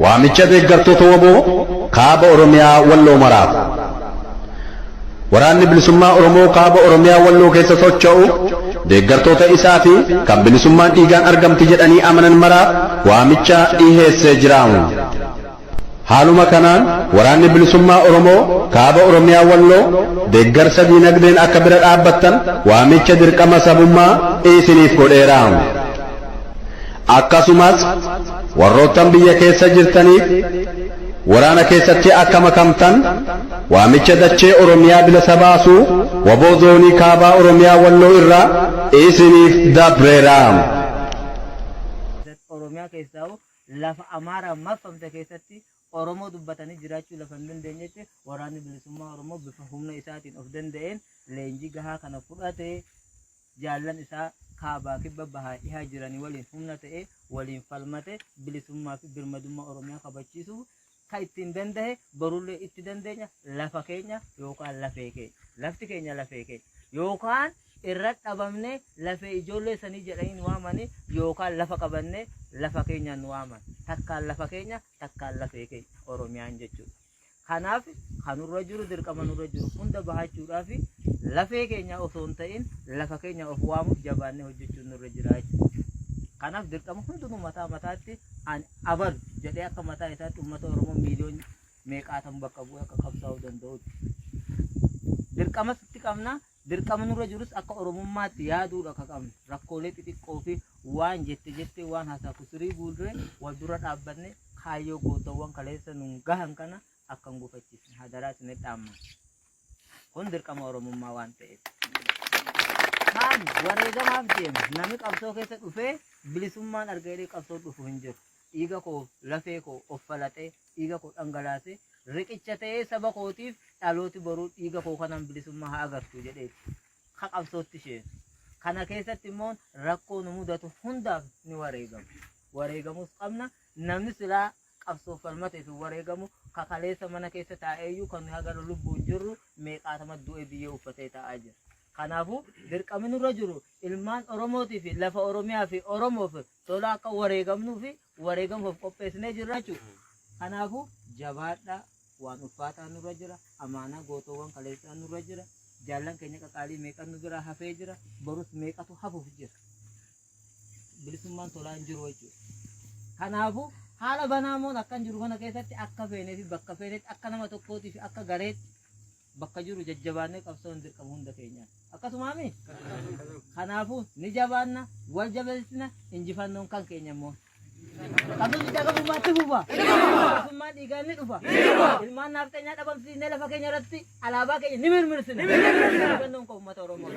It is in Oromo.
waamicha deeggartoota waboo kaaba Oromiyaa Walloo maraaf. Waraanni bilisummaa Oromoo kaaba Oromiyaa Walloo keessa socho'u deeggartoota isaa fi kan bilisummaan dhiigaan argamti jedhanii amanan maraaf waamicha dhiheessee jiraamu. Haaluma kanaan waraanni bilisummaa Oromoo kaaba Oromiyaa Walloo deeggarsa diinagdeen akka bira dhaabbattan waamicha dirqama sabummaa isiniif godheeraamu. Akkasumas warroottan biyya keessa jirtaniif waraana keessatti akka makamtan waamicha dachee Oromiyaa bilisa baasuu waboo zoonii kaabaa Oromiyaa Walloo irraa isiniif dabreeraamu. Oromiyaa keessaa lafa Amaaraa maffamte keessatti Oromoo dubbatanii jiraachuu lafa hin dandeenyetti waraanni bilisummaa Oromoo bifa humna isaatiin of danda'een leenjii gahaa kana fudhatee jaallan isaa kaabaa kibba bahaa dhihaa jiranii waliin humna ta'ee waliin falmate bilisummaa fi birmadummaa Oromiyaa kabachiisuuf kan ittiin danda'e barullee itti dandeenya lafa keenya yookaan lafee keenya lafti keenya lafee keenya yookaan irra dhabamne lafee ijoollee sanii jedhanii waamanii yookaan lafa qabanne lafa keenyaan waaman takkaan lafa keenya takkaan lafee keenya Oromiyaan jechuudha. Kanaaf kanurra jiru dirqama nurra jiru hunda bahachuudhaaf lafee keenya osoo hin ta'in lafa keenya of waamuuf jabaannee hojjechuun nurra jira jechuudha. Kanaaf dirqama hundinuu mataa mataatti abalu jedhee akka mataa isaatti uummata Oromoo miiliyoon meeqaatan bakka bu'ee akka qabsaa'uu danda'uudha. Dirqama sitti qabna dirqama nurra jirus akka Oromummaatti yaaduudha akka qabnu rakkoolee xixiqqoo fi waan jette waan haasafu sirii buulree wal dura dhaabbanne kaayyoo gootawwan kaleessa nun gahan kana akkan gufachiisne hadaraa isin dhaamna. Kun dirqama Oromummaa waan ta'eef. Kaan wareegamaaf deema namni qabsoo keessa dhufee bilisummaan argee qabsoo dhufu hin jiru. Dhiiga koo lafee koo of falaxee dhiiga koo dhangalaasee riqicha ta'ee saba kootiif dhalooti boruu dhiiga koo kanaan bilisummaa haa agartu jedheeti. Ka qabsootti isheen. Kana keessatti immoo rakkoo nu mudatu hundaaf ni wareegamu. Wareegamus qabna namni silaa qabsoo falmatee fi wareegamu kakaleessa mana keessa taa'eeyyuu kan hagara lubbuun jirru meeqaatama du'e biyyee uffatee taa'aa jira. Kanaafuu dirqamni nurra jiru ilmaan Oromootii fi lafa Oromiyaa fi Oromoof tola akka wareegamnuu fi wareegamuuf qopheessinee jirra jechuudha. Kanaafuu jabaadhaa waan ulfaataa nurra jira amaanaa gootowwan kaleessaa nurra jira jaallan keenya qaqaalii meeqan nu bira hafee jira borus meeqatu hafuuf jira. Bilisummaan tolaan jiru jechuudha. Kanaafuu haala banaamoon akkan jiru kana keessatti akka feenee fi bakka feenetti akka nama tokkootii fi akka gareetti bakka jiru jajjabaannee qabsoon dirqama hunda keenyaan. Akkasumaami kanaafuu ni jabaanna wal jabeessina injifannoon kan keenya immoo. Kabajni jaga bumatti buba. Ilmaan dhiigaan ni dhufa. Ilmaan naafteenyaa dhabamsiisnee lafa keenya irratti alaabaa keenya ni mirmirsine. Injifannoon kun uummata Oromoo.